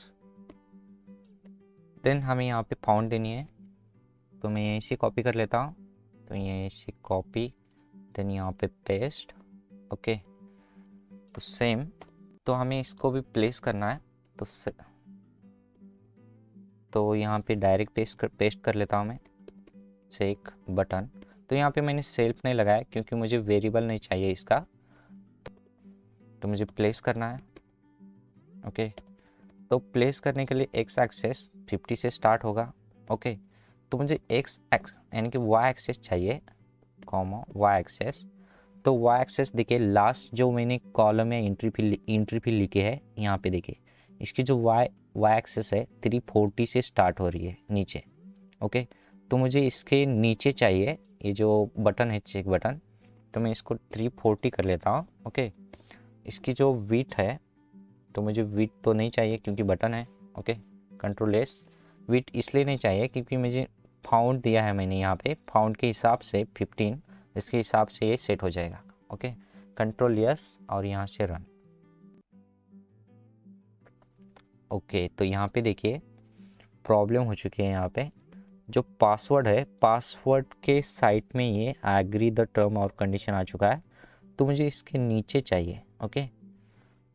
then हमें यहाँ पे फाउंड देनी है। तो मैं यहीं से कॉपी कर लेता हूँ। तो यहीं से कॉपी, देन यहाँ पे पेस्ट, ओके। तो सेम, तो हमें इसको भी प्लेस करना है। तो यहाँ पे डायरेक्ट पेस्ट कर लेता हूँ मैं, चेक बटन। तो यहाँ पे मैंने सेल्फ नहीं लगाया क्योंकि मुझे वेरिएबल नहीं चाहिए इसका, तो मुझे प्लेस करना है, ओके। तो प्लेस करने के लिए एक्स एक्सेस 50 से स्टार्ट होगा, ओके। तो मुझे एक्स एक्स यानी कि वाई एक्सेस चाहिए, कॉमा वाई एक्सेस। तो वाई एक्सेस देखिए, लास्ट जो मैंने कॉलम या एंट्री फिल लिखे है यहाँ पे देखिए, इसकी जो वाई एक्सेस है 340 से स्टार्ट हो रही है नीचे, ओके। तो मुझे इसके नीचे चाहिए ये जो बटन है चेक बटन, तो मैं इसको 340 कर लेता हूँ, ओके। इसकी जो विड्थ है, तो मुझे विड्थ तो नहीं चाहिए क्योंकि बटन है, ओके। कंट्रोल एस, विड्थ इसलिए नहीं चाहिए क्योंकि मुझे फाउंड दिया है मैंने यहाँ पे, फाउंड के हिसाब से 15, इसके हिसाब से ये सेट हो जाएगा, ओके। कंट्रोल यस और यहाँ से रन, ओके। तो यहाँ पे देखिए प्रॉब्लम हो चुकी है। यहाँ पे जो पासवर्ड है, पासवर्ड के साइड में ये एग्री द टर्म और कंडीशन आ चुका है, तो मुझे इसके नीचे चाहिए, ओके।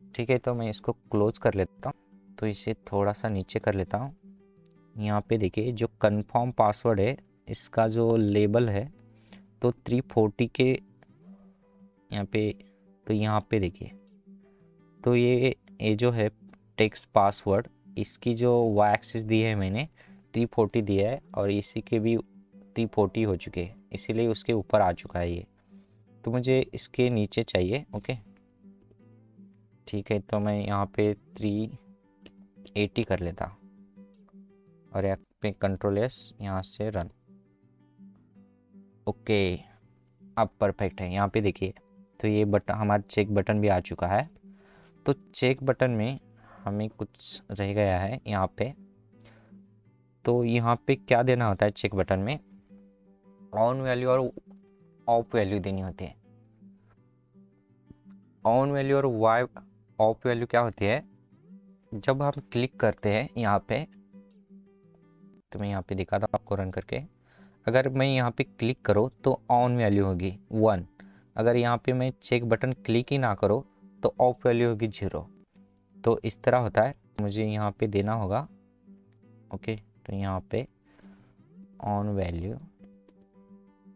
ठीक है, तो मैं इसको क्लोज कर लेता हूँ। तो इसे थोड़ा सा नीचे कर लेता हूँ। यहाँ पे देखिए जो कंफर्म पासवर्ड है, इसका जो लेबल है तो 340 के यहाँ पे, तो यहाँ पे देखिए, तो ये जो है टेक्स्ट पासवर्ड, इसकी जो वाई एक्सिस दी है मैंने 340 दिया है, और इसी के भी 340 हो चुके हैं, इसीलिए उसके ऊपर आ चुका है ये। तो मुझे इसके नीचे चाहिए, ओके। ठीक है, तो मैं यहाँ पे 380 कर लेता और यहाँ पे कंट्रोल एस, यहाँ से रन, ओके। अब परफेक्ट है। यहाँ पे देखिए, तो ये बटन, हमारा चेक बटन भी आ चुका है। तो चेक बटन में हमें कुछ रह गया है यहाँ पे। तो यहाँ पे क्या देना होता है चेक बटन में, ऑन वैल्यू और ऑफ वैल्यू देनी होती है। ऑन वैल्यू और वाई ऑफ वैल्यू क्या होती है, जब हम क्लिक करते हैं यहाँ पे, तो मैं यहाँ पे दिखाता हूँ आपको रन करके। अगर मैं यहाँ पे क्लिक करूँ तो ऑन वैल्यू होगी 1, अगर यहाँ पे मैं चेक बटन क्लिक ही ना करो तो ऑफ वैल्यू होगी 0। तो इस तरह होता है, मुझे यहाँ पे देना होगा, ओके। तो यहाँ पे ऑन वैल्यू,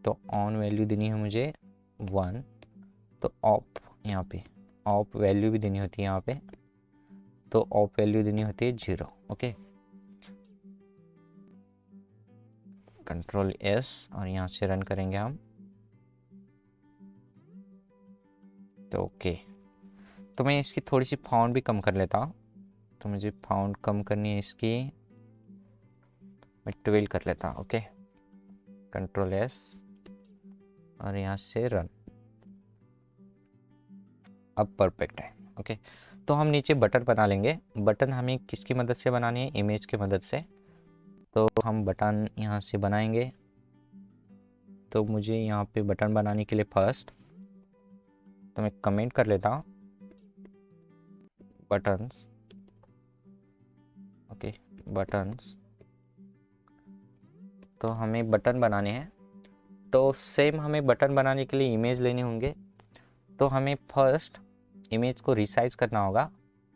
तो ऑन वैल्यू देनी है मुझे 1, तो ऑफ, यहाँ पे ऑफ वैल्यू भी देनी होती है यहाँ पे, तो ऑफ वैल्यू देनी होती है 0, ओके। कंट्रोल एस और यहाँ से रन करेंगे हम, तो ओके। तो मैं इसकी थोड़ी सी फाउंड भी कम कर लेता हूँ। तो मुझे फाउंड कम करनी है इसकी, मैं 12 कर लेता हूँ, ओके। कंट्रोल एस और यहाँ से रन, अब परफेक्ट है, ओके। तो हम नीचे बटन बना लेंगे। बटन हमें किसकी मदद से बनानी है, इमेज की मदद से। तो हम बटन यहाँ से बनाएंगे। तो मुझे यहाँ पे बटन बनाने के लिए फर्स्ट, तो मैं कमेंट कर लेता हूँ बटन्स, ओके, बटन्स। तो हमें बटन बनाने हैं, तो सेम हमें बटन बनाने के लिए इमेज लेने होंगे। तो हमें फर्स्ट इमेज को रिसाइज करना होगा,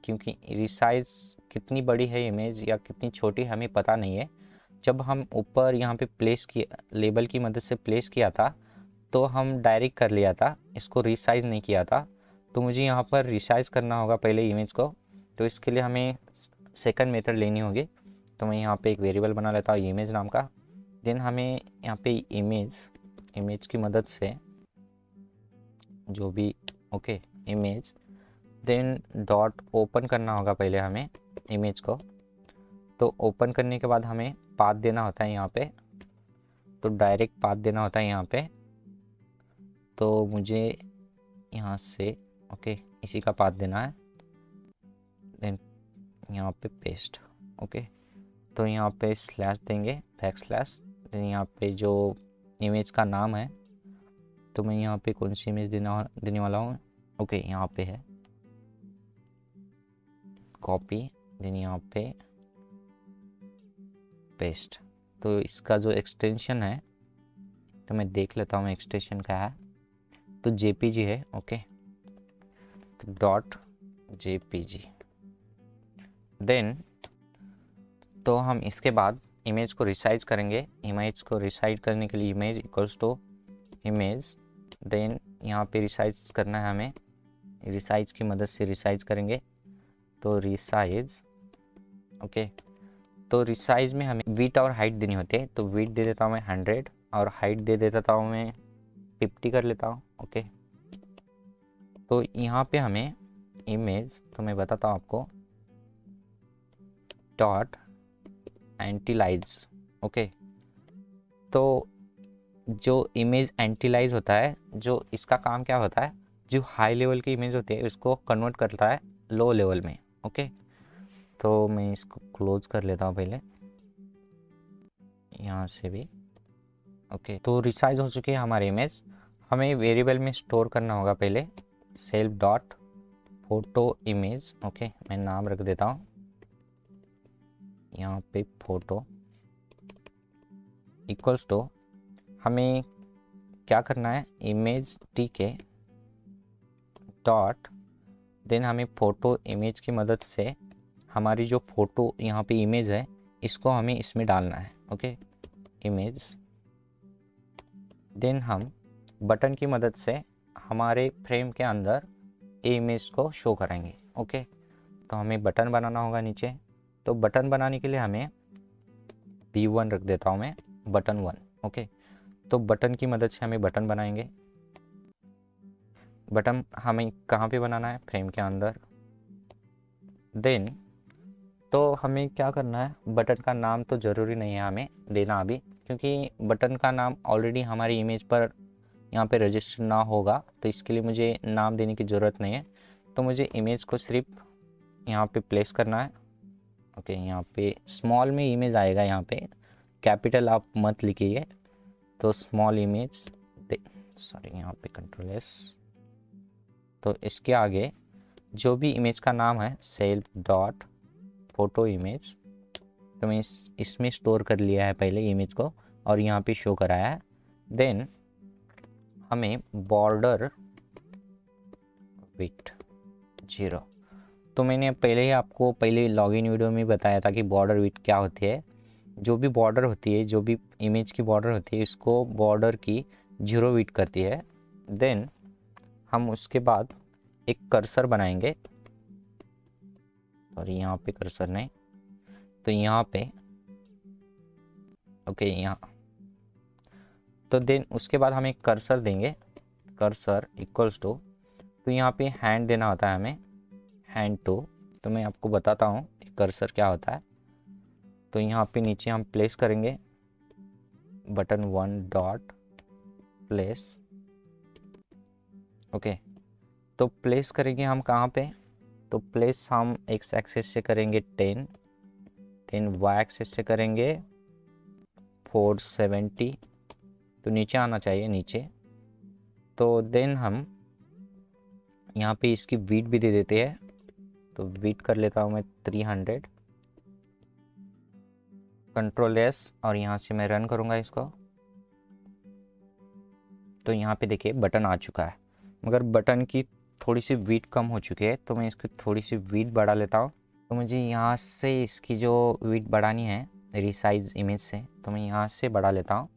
क्योंकि रिसाइज कितनी बड़ी है इमेज या कितनी छोटी हमें पता नहीं है। जब हम ऊपर यहाँ पे प्लेस किया, लेबल की मदद से प्लेस किया था, तो हम डायरेक्ट कर लिया था, इसको रिसाइज नहीं किया था। तो मुझे यहाँ पर रिसाइज करना होगा पहले इमेज को। तो इसके लिए हमें सेकंड मेथड लेनी होगी। तो मैं यहाँ पे एक वेरिएबल बना लेता हूँ इमेज नाम का। देन हमें यहाँ पे इमेज की मदद से जो भी, okay, image then dot open करना होगा पहले हमें इमेज को। तो ओपन करने के बाद हमें पाथ देना होता है यहाँ पे, तो डायरेक्ट पाथ देना होता है यहाँ पे। तो मुझे यहाँ से ओके इसी का पाथ देना है, देन यहाँ पे पेस्ट। ओके तो यहाँ पे स्लैश देंगे, बैक स्लैश। देन यहाँ पे जो इमेज का नाम है, तो मैं यहाँ पे कौन सी इमेज देने वाला हूँ, ओके यहाँ पे है कॉपी, देन यहाँ पे पेस्ट। तो इसका जो एक्सटेंशन है, तो मैं देख लेता हूँ एक्सटेंशन क्या है, तो जेपीजी है। ओके तो डॉट जेपीजी। देन तो हम इसके बाद इमेज को रिसाइज करेंगे। इमेज को रिसाइज करने के लिए image equals to image, then यहाँ पे रिसाइज करना है हमें, रिसाइज की मदद से रिसाइज करेंगे। तो रिसाइज ओके, तो रिसाइज में हमें विड्थ और हाइट देनी होती है। तो विड्थ दे देता हूँ मैं 100 और हाइट दे देता हूँ मैं 50 कर लेता हूँ। ओके तो यहाँ पे हमें इमेज, तो मैं बताता हूँ आपको, डॉट एंटीलाइज। ओके तो जो इमेज एंटीलाइज होता है, जो इसका काम क्या होता है, जो हाई लेवल की इमेज होती है उसको कन्वर्ट करता है लो लेवल में। ओके तो मैं इसको क्लोज कर लेता हूँ पहले यहाँ से भी। ओके तो रिसाइज हो चुकी है हमारी इमेज। हमें वेरिएबल में स्टोर करना होगा पहले, self dot photo image. Okay मैं नाम रख देता हूँ यहाँ पे फोटो इक्वल्स टू, हमें क्या करना है, इमेज टी के डॉट, देन हमें फ़ोटो इमेज की मदद से हमारी जो फ़ोटो यहाँ पे इमेज है इसको हमें इसमें डालना है। ओके इमेज, देन हम बटन की मदद से हमारे फ्रेम के अंदर इमेज को शो करेंगे। ओके तो हमें बटन बनाना होगा नीचे। तो बटन बनाने के लिए हमें B1 रख देता हूँ मैं, बटन 1। ओके तो बटन की मदद से हमें बटन बनाएंगे। बटन हमें कहाँ पे बनाना है, फ्रेम के अंदर। देन तो हमें क्या करना है, बटन का नाम तो ज़रूरी नहीं है हमें देना अभी, क्योंकि बटन का नाम ऑलरेडी हमारी इमेज पर यहाँ पे रजिस्टर ना होगा, तो इसके लिए मुझे नाम देने की ज़रूरत नहीं है। तो मुझे इमेज को सिर्फ यहाँ पे प्लेस करना है। ओके यहाँ पे स्मॉल में इमेज आएगा, यहाँ पे कैपिटल आप मत लिखिए। तो स्मॉल इमेज, सॉरी यहाँ पे कंट्रोल एस। तो इसके आगे जो भी इमेज का नाम है सेल्फ डॉट फोटो इमेज, तो मैं इसमें स्टोर कर लिया है पहले इमेज को और यहाँ पे शो कराया है। देन हमें बॉर्डर विड्थ 0, तो मैंने पहले ही आपको पहले लॉगिन वीडियो में बताया था कि बॉर्डर विड्थ क्या होती है। जो भी बॉर्डर होती है, जो भी इमेज की बॉर्डर होती है, इसको बॉर्डर की 0 विड्थ करती है। देन हम उसके बाद एक कर्सर बनाएंगे, और यहाँ पे कर्सर नहीं, तो यहाँ पे ओके यहाँ, तो देन उसके बाद हम एक कर्सर देंगे, कर्सर इक्वल्स टू, तो यहाँ पे हैंड देना होता है हमें, हैंड टू। तो मैं आपको बताता हूँ कर्सर क्या होता है। तो यहाँ पे नीचे हम प्लेस करेंगे बटन 1 डॉट प्लेस। ओके तो प्लेस करेंगे हम कहाँ पे, तो प्लेस हम एक्स एक्सिस से करेंगे 10, देन वाई एक्सिस से करेंगे 470, तो नीचे आना चाहिए नीचे। तो देन हम यहाँ पे इसकी विड्थ भी दे देते हैं, तो विड्थ कर लेता हूँ मैं 300, कंट्रोल एस, और यहाँ से मैं रन करूँगा इसको। तो यहाँ पे देखिए बटन आ चुका है, मगर बटन की थोड़ी सी विड्थ कम हो चुकी है, तो मैं इसकी थोड़ी सी विड्थ बढ़ा लेता हूँ। तो मुझे यहाँ से इसकी जो विड्थ बढ़ानी है रिसाइज इमेज से, तो मैं यहाँ से बढ़ा लेता हूँ,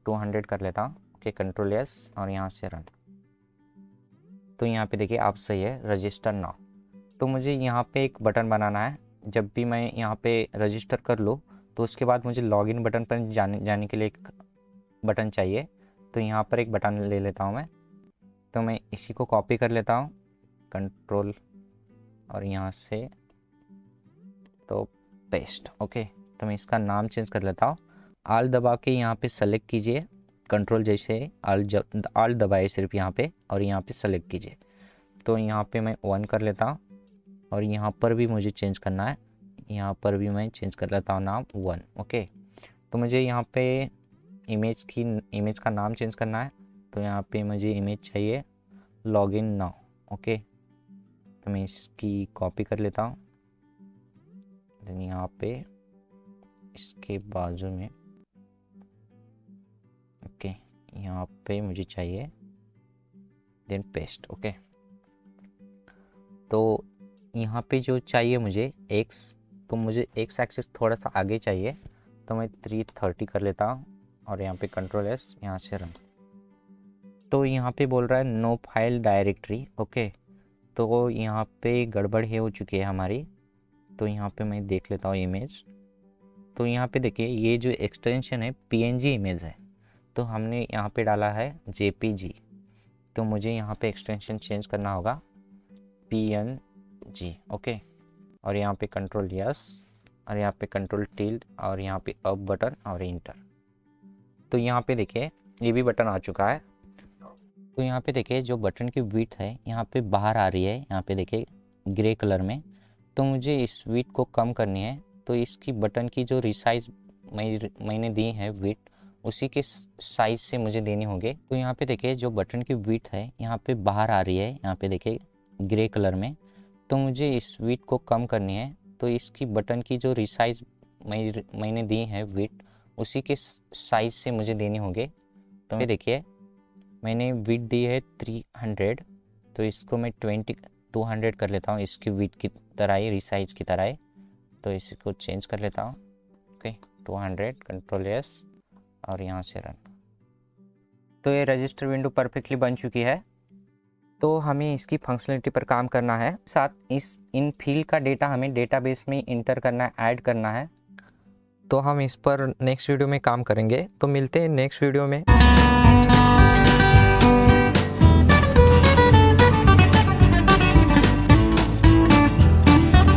200 कर लेता हूँ। ओके कंट्रोल एस और यहाँ से रन। तो यहाँ पे देखिए आप सही है, रजिस्टर नाउ। तो मुझे यहाँ पे एक बटन बनाना है, जब भी मैं यहाँ पे रजिस्टर कर लूँ तो उसके बाद मुझे लॉगिन बटन पर जाने के लिए एक बटन चाहिए। तो यहाँ पर एक बटन ले लेता हूँ मैं, तो मैं इसी को कॉपी कर लेता हूँ, कंट्रोल और यहाँ से तो पेस्ट। ओके, तो मैं इसका नाम चेंज कर लेता हूँ। आल दबा के यहाँ पे सेलेक्ट कीजिए, कंट्रोल जैसे आल दबाए सिर्फ यहाँ पे, और यहाँ पे सेलेक्ट कीजिए। तो यहाँ पे मैं 1 कर लेता हूँ, और यहाँ पर भी मुझे चेंज करना है, यहाँ पर भी मैं चेंज कर लेता हूँ नाम 1। ओके, तो मुझे यहाँ पे इमेज का नाम चेंज करना है। तो यहाँ पे मुझे इमेज चाहिए लॉगिन नाउ। ओके, तो मैं इसकी कॉपी कर लेता हूँ, देन यहाँ पे इसके बाजू में, ओके, यहाँ पे मुझे चाहिए, देन पेस्ट। ओके, तो यहाँ पे जो चाहिए मुझे एक्स, तो मुझे एक्स एक्सिस थोड़ा सा आगे चाहिए, तो मैं 330 कर लेता हूँ, और यहाँ पे कंट्रोल एस, यहाँ से रन। तो यहाँ पे बोल रहा है नो फाइल डायरेक्टरी। ओके, तो यहाँ पे गड़बड़ है हो चुकी है हमारी। तो यहाँ पे मैं देख लेता हूँ इमेज। तो यहाँ पे देखिए ये जो एक्सटेंशन है PNG इमेज है, तो हमने यहाँ पे डाला है JPG। तो मुझे यहाँ पे एक्सटेंशन चेंज करना होगा PNG। ओके, और यहाँ पे कंट्रोल यस, और यहाँ पे कंट्रोल टिल्ड, और यहाँ पे अप बटन और इंटर। तो यहाँ पे देखिए ये भी बटन आ चुका है। तो यहाँ पे देखिए जो बटन की विड्थ है यहाँ पे बाहर आ रही है, यहाँ पे देखिए ग्रे कलर में। तो मुझे इस विड्थ को कम करनी है, तो इसकी बटन की जो रिसाइज मैंने दी है विड्थ, उसी के साइज से मुझे देनी होगी। तो यहाँ पे देखिए जो बटन की विड्थ है यहाँ पे बाहर आ रही है, यहाँ पे देखिए ग्रे कलर में। तो मुझे इस विड्थ को कम करनी है, तो इसकी बटन की जो रिसाइज मैंने दी है विड्थ, उसी के साइज से मुझे देनी होगी। तो देखिए मैंने विड्थ दी है 300, तो इसको मैं 200 कर लेता हूँ, इसकी विड्थ की तरह ही, रिसाइज की तरह ही। तो इसको चेंज कर लेता हूँ। ओके, 200, कंट्रोल एस, और यहाँ से रन। तो ये रजिस्टर विंडो परफेक्टली बन चुकी है। तो हमें इसकी फंक्शनलिटी पर काम करना है, साथ इन फील्ड का डेटा हमें डेटाबेस में इंटर करना है, ऐड करना है। तो हम इस पर नेक्स्ट वीडियो में काम करेंगे। तो मिलते हैं नेक्स्ट वीडियो में।